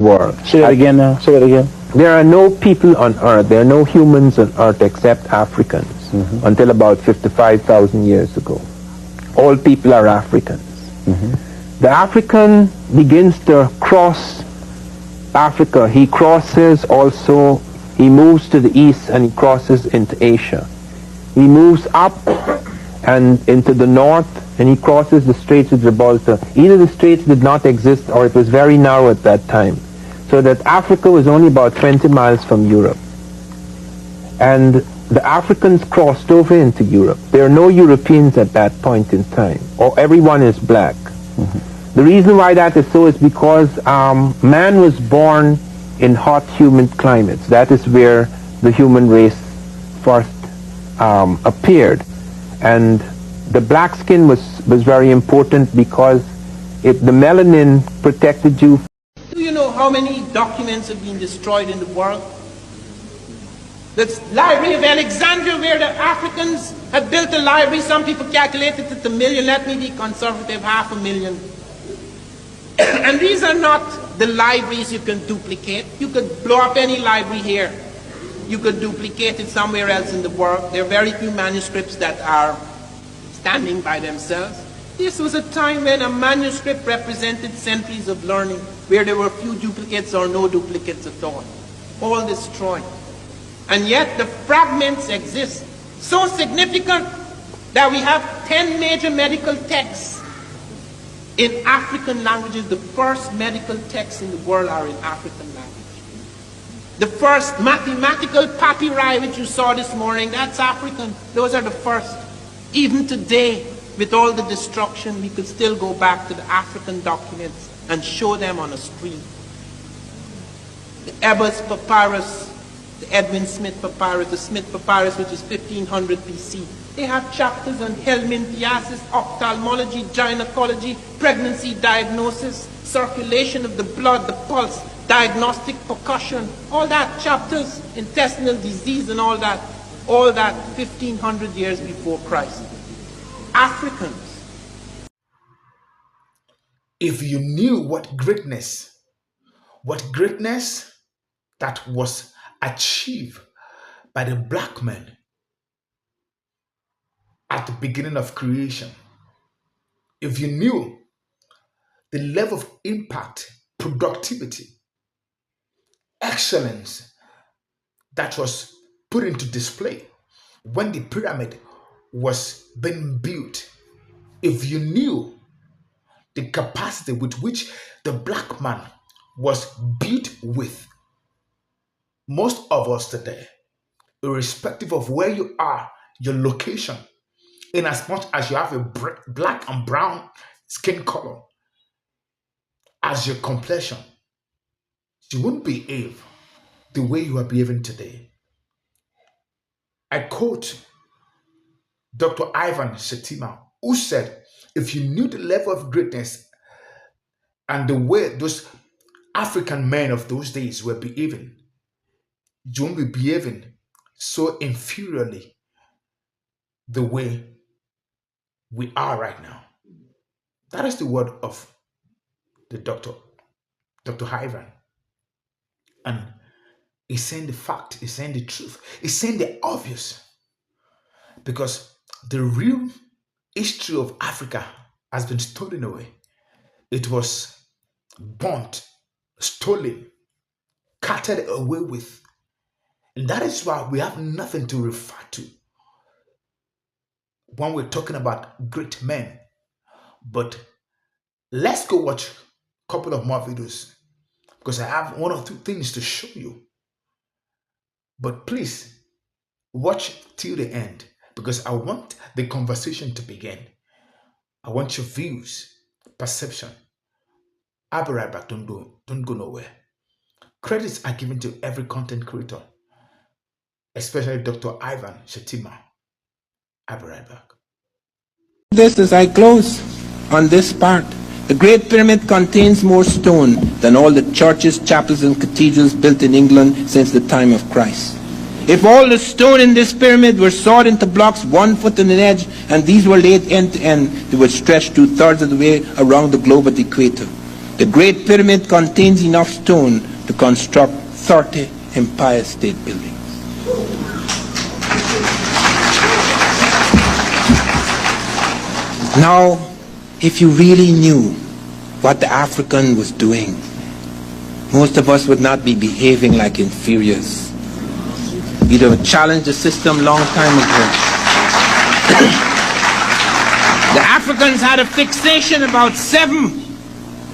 world. Say that again now. Say that again. There are no people on earth, there are no humans on earth except Africans until about 55,000 years ago. All people are Africans. The African begins to cross Africa. He crosses also, he moves to the east and he crosses into Asia. He moves up and into the north and he crosses the Straits of Gibraltar. Either the straits did not exist or it was very narrow at that time, so that Africa was only about 20 miles from Europe. And the Africans crossed over into Europe. There are no Europeans at that point in time, or everyone is black. The reason why that is so is because man was born in hot, humid climates. That is where the human race first appeared. And the black skin was very important because the melanin protected you. Do you know how many documents have been destroyed in the world? The Library of Alexandria, where the Africans had built a library, some people calculated it at 1 million, let me be conservative, 500,000. And these are not the libraries you can duplicate. You could blow up any library here. You could duplicate it somewhere else in the world. There are very few manuscripts that are standing by themselves. This was a time when a manuscript represented centuries of learning, where there were few duplicates or no duplicates at all destroyed. And yet the fragments exist, so significant that we have 10 major medical texts in African languages. The first medical texts in the world are in African language. The first mathematical papyri which you saw this morning, that's African. Those are the first. Even today, with all the destruction, we could still go back to the African documents and show them on a screen. The Ebers Papyrus, the Edwin Smith Papyrus, the Smith Papyrus, which is 1500 BC. They have chapters on helminthiasis, ophthalmology, gynecology, pregnancy diagnosis, circulation of the blood, the pulse, diagnostic percussion, all that, chapters, intestinal disease and all that 1500 years before Christ. Africans. If you knew what greatness that was achieved by the black men at the beginning of creation, if you knew the level of impact, productivity, excellence that was put into display when the pyramid was being built, if you knew the capacity with which the black man was built with, most of us today, irrespective of where you are, your location, in as much as you have a black and brown skin color as your complexion, you wouldn't behave the way you are behaving today. I quote Dr. Ivan Shetima, who said, if you knew the level of greatness and the way those African men of those days were behaving, you won't be behaving so inferiorly the way we are right now. That is the word of the Dr. Ivan. And he's saying the fact, he's saying the truth, he's saying the obvious. Because the real history of Africa has been stolen away. It was burnt, stolen, carted away with. And that is why we have nothing to refer to when we're talking about great men. But let's go watch a couple of more videos, because I have one or two things to show you. But please watch till the end, because I want the conversation to begin. I want your views, perception. I'll be right back. Don't go nowhere. Credits are given to every content creator, especially Dr. Ivan Shetima. I'll be right back. This as I close on this part. The Great Pyramid contains more stone than all the churches, chapels, and cathedrals built in England since the time of Christ. If all the stone in this pyramid were sawed into blocks 1 foot in an edge, and these were laid end to end, they would stretch 2/3 of the way around the globe at the equator. The Great Pyramid contains enough stone to construct 30 Empire State Buildings. Now, if you really knew what the African was doing, most of us would not be behaving like inferiors. We'd have challenged the system long time ago. The Africans had a fixation about 7.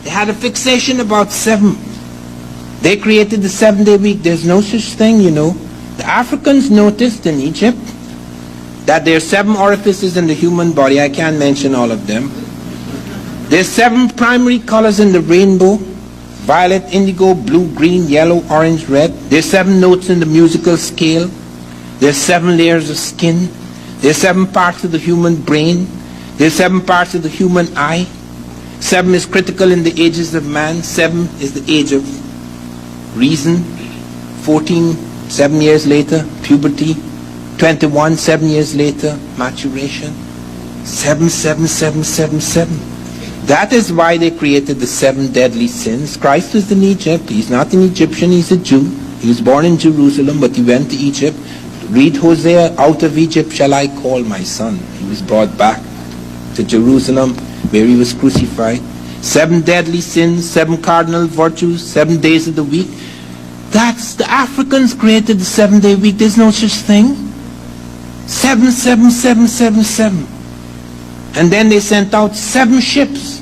They had a fixation about 7. They created the 7-day week. There's no such thing, you know. The Africans noticed in Egypt that there are 7 orifices in the human body. I can't mention all of them. There's 7 primary colors in the rainbow: violet, indigo, blue, green, yellow, orange, red. There's 7 notes in the musical scale. There's 7 layers of skin. There's 7 parts of the human brain. There's 7 parts of the human eye. 7 is critical in the ages of man. 7 is the age of reason. 14, 7 years later, puberty. 21, 7 years later, maturation. 7, 7, 7, 7, 7. That is why they created the 7 deadly sins. Christ was in Egypt. He's not an Egyptian, he's a Jew. He was born in Jerusalem, but he went to Egypt. Read Hosea, out of Egypt shall I call my son. He was brought back to Jerusalem, where he was crucified. 7 deadly sins, 7 cardinal virtues, 7 days of the week. That's the Africans created the 7-day week. There's no such thing. 7, 7, 7, 7, 7. And then they sent out 7 ships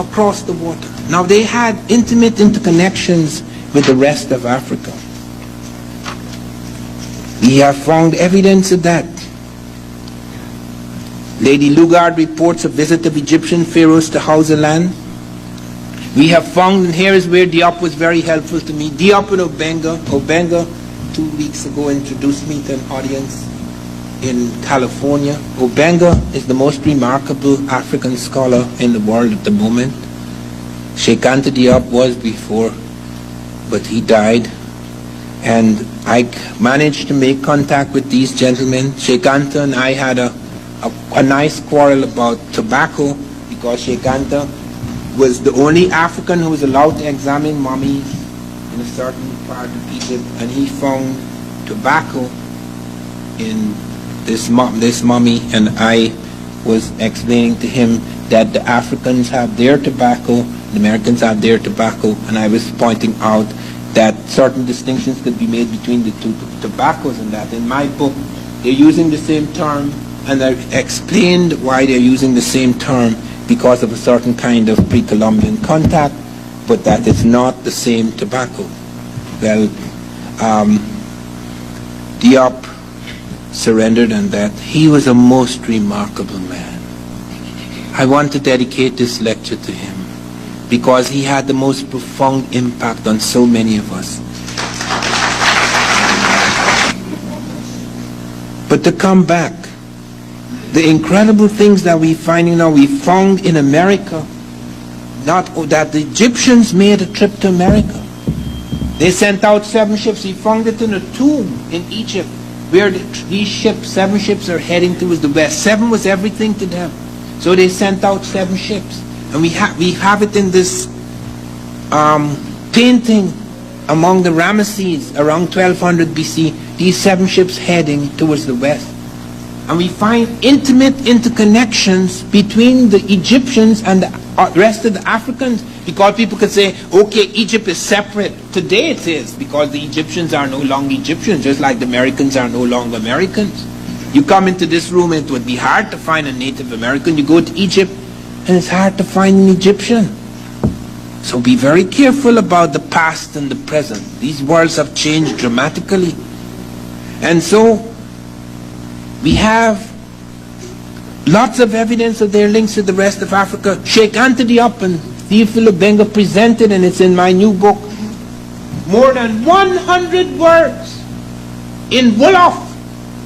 across the water. Now they had intimate interconnections with the rest of Africa. We have found evidence of that. Lady Lugard reports a visit of Egyptian pharaohs to Hausaland. We have found, and here is where Diop was very helpful to me. Diop and Obenga. Obenga 2 weeks ago introduced me to an audience in California. Obenga is the most remarkable African scholar in the world at the moment. Sheikh Anta Diop was before, but he died. And I managed to make contact with these gentlemen. Sheikh Anta and I had a nice quarrel about tobacco, because Sheikh Anta was the only African who was allowed to examine mummies in a certain part of Egypt, and he found tobacco in this mummy, and I was explaining to him that the Africans have their tobacco, the Americans have their tobacco, and I was pointing out that certain distinctions could be made between the two tobaccos, and that in my book they're using the same term, and I explained why they're using the same term, because of a certain kind of pre-Columbian contact, but that it's not the same tobacco. Well, Diop surrendered, and that he was a most remarkable man. I want to dedicate this lecture to him, because he had the most profound impact on so many of us. But to come back, the incredible things that we finding now, we found in America, not that the Egyptians made a trip to America. They sent out 7 ships. We found it in a tomb in Egypt, where these ships, 7 ships, are heading towards the west. 7 was everything to them. So they sent out 7 ships. And we have it in this painting among the Ramesses around 1200 BC, these 7 ships heading towards the west. And we find intimate interconnections between the Egyptians and the rest of the Africans, because people could say, okay, Egypt is separate. Today it is, because the Egyptians are no longer Egyptians, just like the Americans are no longer Americans. You come into this room and it would be hard to find a Native American. You go to Egypt and it's hard to find an Egyptian. So be very careful about the past and the present. These worlds have changed dramatically. And so we have lots of evidence of their links to the rest of Africa. Sheikh Anta Diop and Theophile Obenga presented, and it's in my new book, more than 100 words in Wolof,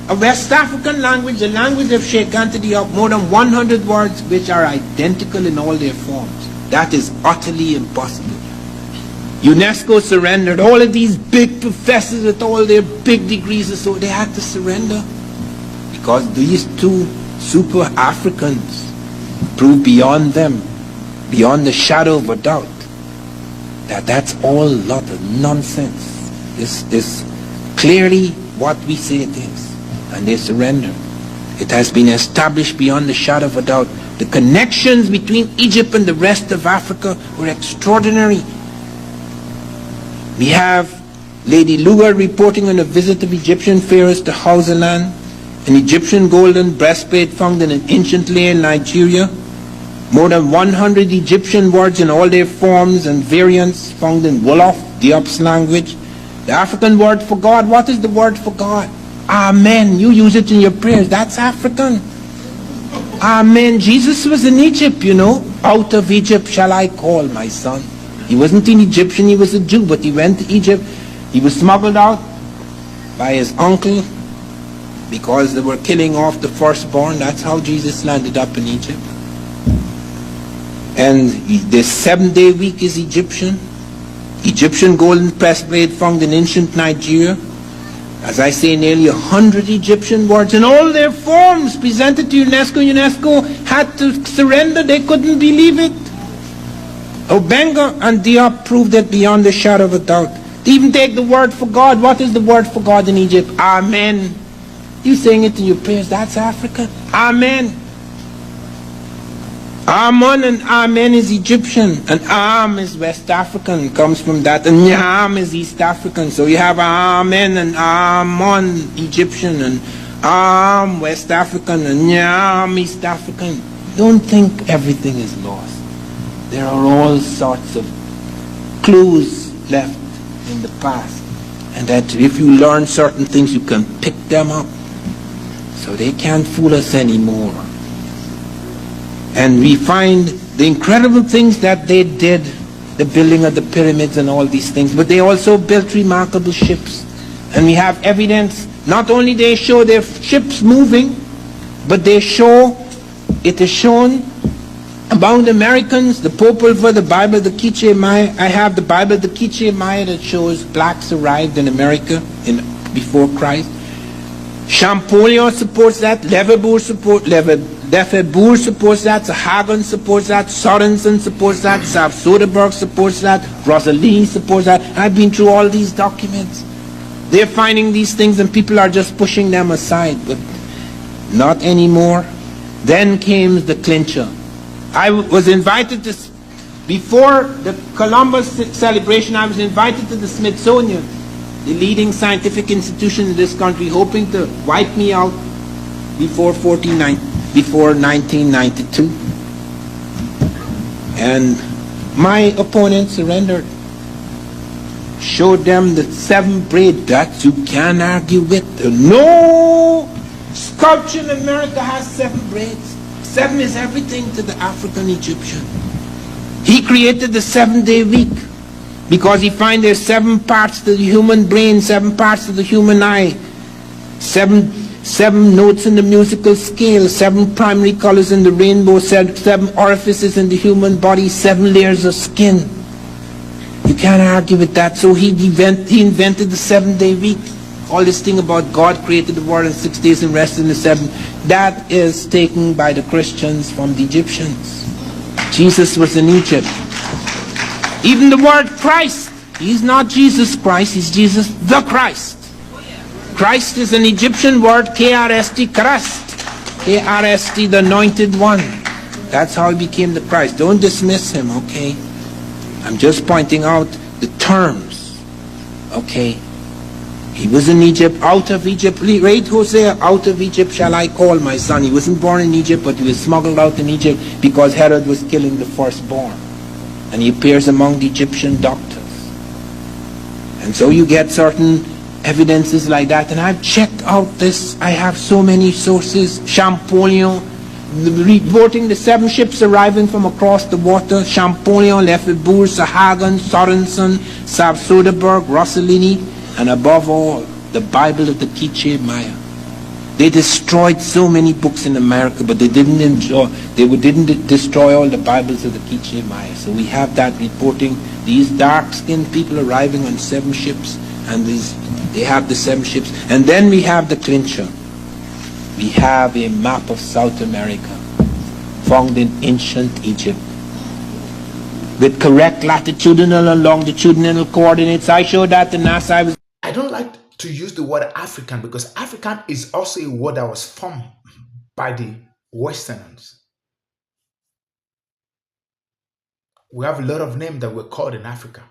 a West African language, the language of Sheikh Anta Diop, more than 100 words which are identical in all their forms. That is utterly impossible. UNESCO surrendered. All of these big professors with all their big degrees, so they had to surrender, because these 2 super Africans proved beyond them, beyond the shadow of a doubt, That's all a lot of nonsense. This clearly what we say it is, and they surrender. It has been established beyond the shadow of a doubt. The connections between Egypt and the rest of Africa were extraordinary. We have Lady Lugar reporting on a visit of Egyptian pharaohs to Hausaland, an Egyptian golden breastplate found in an ancient lake in Nigeria, more than 100 Egyptian words in all their forms and variants found in Wolof, Diop's language. The African word for God, what is the word for God? Amen. You use it in your prayers. That's African. Amen. Jesus was in Egypt, you know. Out of Egypt shall I call my son. He wasn't an Egyptian, he was a Jew, but he went to Egypt. He was smuggled out by his uncle because they were killing off the firstborn. That's how Jesus landed up in Egypt. And the 7-day week is Egyptian. Egyptian golden breastplate found in ancient Nigeria. As I say, nearly 100 Egyptian words in all their forms presented to UNESCO. UNESCO had to surrender. They couldn't believe it. Obenga and Diop proved it beyond the shadow of a doubt. They even take the word for God. What is the word for God in Egypt? Amen. You saying it in your prayers. That's African. Amen. Amun and Amen is Egyptian, and Am is West African, comes from that, and Nyam is East African. So you have Amen and Amun Egyptian, and Am West African, and Nyam East African. Don't think everything is lost. There are all sorts of clues left in the past, and that if you learn certain things, you can pick them up. So they can't fool us anymore. And we find the incredible things that they did, the building of the pyramids and all these things, but they also built remarkable ships. And we have evidence, not only they show their ships moving, but they show, it is shown among the Americans, the Popol Vuh, the Bible, the Quiche Maya. I have the Bible, the Quiche Maya, that shows blacks arrived in America before Christ. Champollion supports that, Lefebvre supports that, Sahagan supports that, Sorensen supports that, Sav Soderbergh supports that, Rosalie supports that. I've been through all these documents. They're finding these things and people are just pushing them aside, but not anymore. Then came the clincher. I was invited to, before the Columbus celebration, I was invited to the Smithsonian, the leading scientific institution in this country, hoping to wipe me out before 1992. And my opponent surrendered. Showed them the 7 braid that you can't argue with. No sculpture in America has 7 braids. 7 is everything to the African Egyptian. He created the 7-day week because he finds there's 7 parts to the human brain, 7 parts to the human eye, 7 notes in the musical scale, 7 primary colors in the rainbow, 7 orifices in the human body, 7 layers of skin. You can't argue with that. So he invented the 7-day week. All this thing about God created the world in 6 days and rested in the 7th, that is taken by the Christians from the Egyptians. Jesus was in Egypt. Even the word Christ, he's not Jesus Christ, he's Jesus the Christ. Christ is an Egyptian word, K-R-S-T, Christ. K-R-S-T, the anointed one. That's how he became the Christ. Don't dismiss him, okay? I'm just pointing out the terms, okay? He was in Egypt, out of Egypt. Read Hosea, out of Egypt shall I call my son. He wasn't born in Egypt, but he was smuggled out in Egypt because Herod was killing the firstborn. And he appears among the Egyptian doctors. And so you get certain evidences like that. And I've checked out this. I have so many sources. Champollion, reporting the 7 ships arriving from across the water. Champollion, Lefebvre, Sahagan, Sorensen, Sav Soderbergh, Rossellini, and above all, the Bible of the Quiche Maya. They destroyed so many books in America, but they didn't destroy all the Bibles of the Quiche Maya. So we have that reporting these dark-skinned people arriving on 7 ships, and they have the 7 ships. And then we have the clincher. We have a map of South America found in ancient Egypt. with correct latitudinal and longitudinal coordinates. I showed that to NASA. I don't like to use the word African because African is also a word that was formed by the Westerners. We have a lot of names that were called in Africa.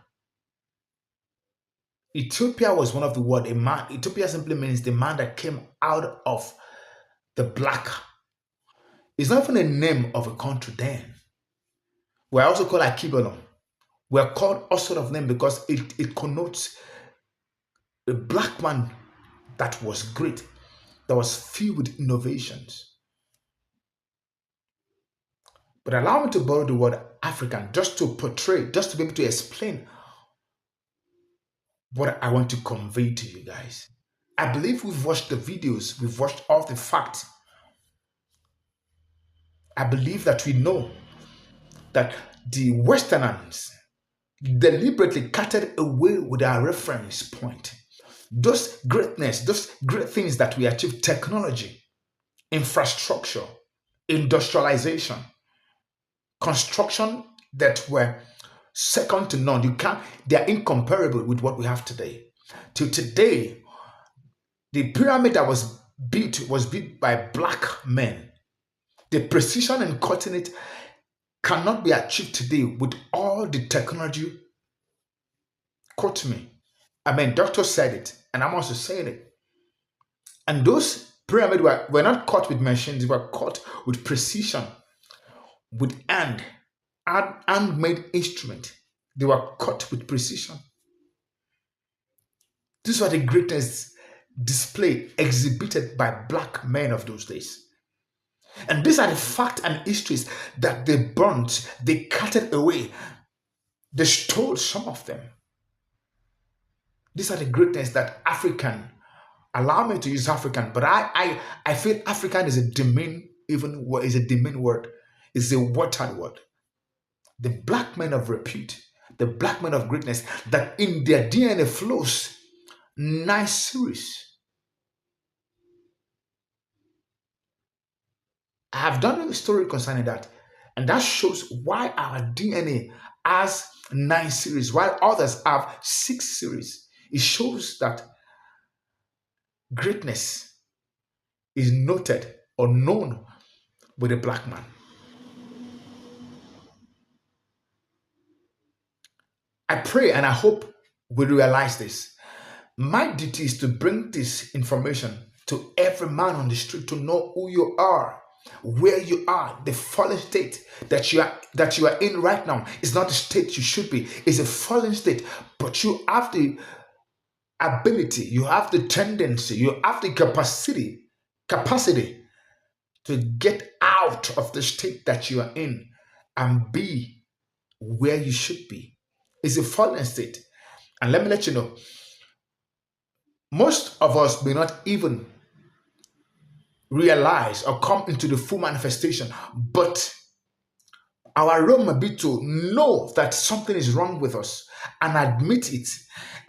Ethiopia was one of the words. Ethiopia simply means the man that came out of the black. It's not even a name of a country then. We're also called Akibalon. We're called all sort of names because it connotes a black man that was great, that was filled with innovations. But allow me to borrow the word African just to portray, just to be able to explain what I want to convey to you guys. I believe we've watched the videos, we've watched all the facts. I believe that we know that the Westerners deliberately cutted away with our reference point. Those greatness, those great things that we achieved, technology, infrastructure, industrialization, construction that were second to none. They are incomparable with what we have today. Till today, the pyramid that was built by black men. The precision in cutting it cannot be achieved today with all the technology. Quote me. I mean, doctor said it, and I'm also saying it. And those pyramids were not cut with machines, they were cut with precision, with handmade instrument. They were cut with precision. These were the greatest display exhibited by black men of those days. And these are the facts and histories that they burnt, they cutted away, they stole some of them. These are the greatness that African, allow me to use African, but I feel African is a demean, is a demean word, is a watered word. The black men of repute, the black men of greatness, that in their DNA flows 9 series. I have done a story concerning that, and that shows why our DNA has 9 series, while others have 6 series. It shows that greatness is noted or known with a black man. I pray and I hope we realize this. My duty is to bring this information to every man on the street to know who you are, where you are. The fallen state that you are in right now is not the state you should be. It's a fallen state, but you have the ability, you have the tendency, you have the capacity to get out of the state that you are in and be where you should be. It's a fallen state. And let me let you know, most of us may not even realize or come into the full manifestation, but our role may be to know that something is wrong with us and admit it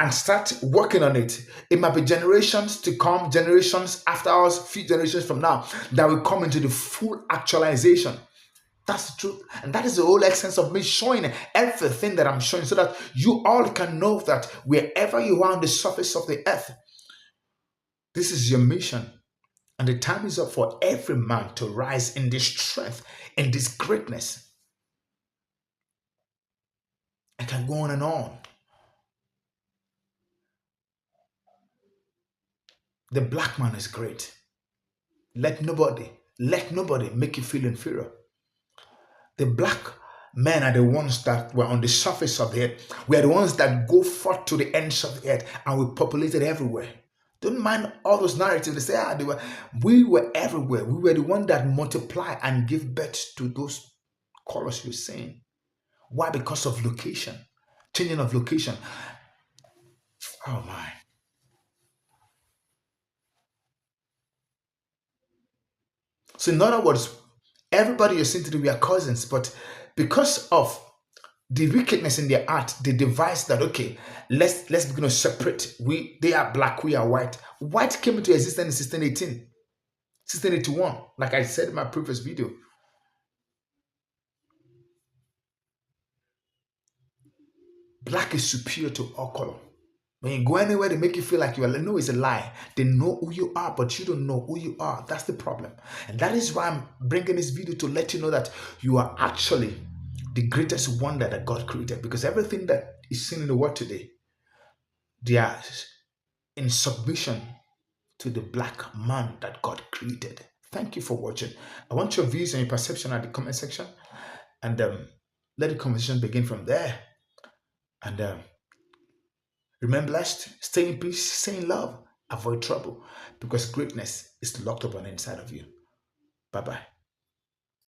and start working on it. It might be generations to come, generations after us, few generations from now, that will come into the full actualization. That's the truth. And that is the whole essence of me showing everything that I'm showing, so that you all can know that wherever you are on the surface of the earth, this is your mission. And the time is up for every man to rise in this strength, in this greatness. I can go on and on. The black man is great. Let nobody make you feel inferior. The black men are the ones that were on the surface of the earth. We are the ones that go forth to the ends of the earth, and we populated everywhere. Don't mind all those narratives. They say, we were everywhere. We were the one that multiply and give birth to those colors you're saying. Why? Because of location, changing of location. Oh my. So in other words, everybody you're seeing today, we are cousins, but because of the wickedness in their heart, they devised that, okay, let's begin to separate. They are black, we are white. White came into existence in 1618, 1681, like I said in my previous video. Black is superior to all color. When you go anywhere, they make you feel like you are. No, it's a lie. They know who you are, but you don't know who you are. That's the problem. And that is why I'm bringing this video to let you know that you are actually the greatest wonder that God created. Because everything that is seen in the world today, they are in submission to the black man that God created. Thank you for watching. I want your views and your perception at the comment section. And let the conversation begin from there. And remain blessed, stay in peace, stay in love, avoid trouble, because greatness is locked up on the inside of you. Bye-bye.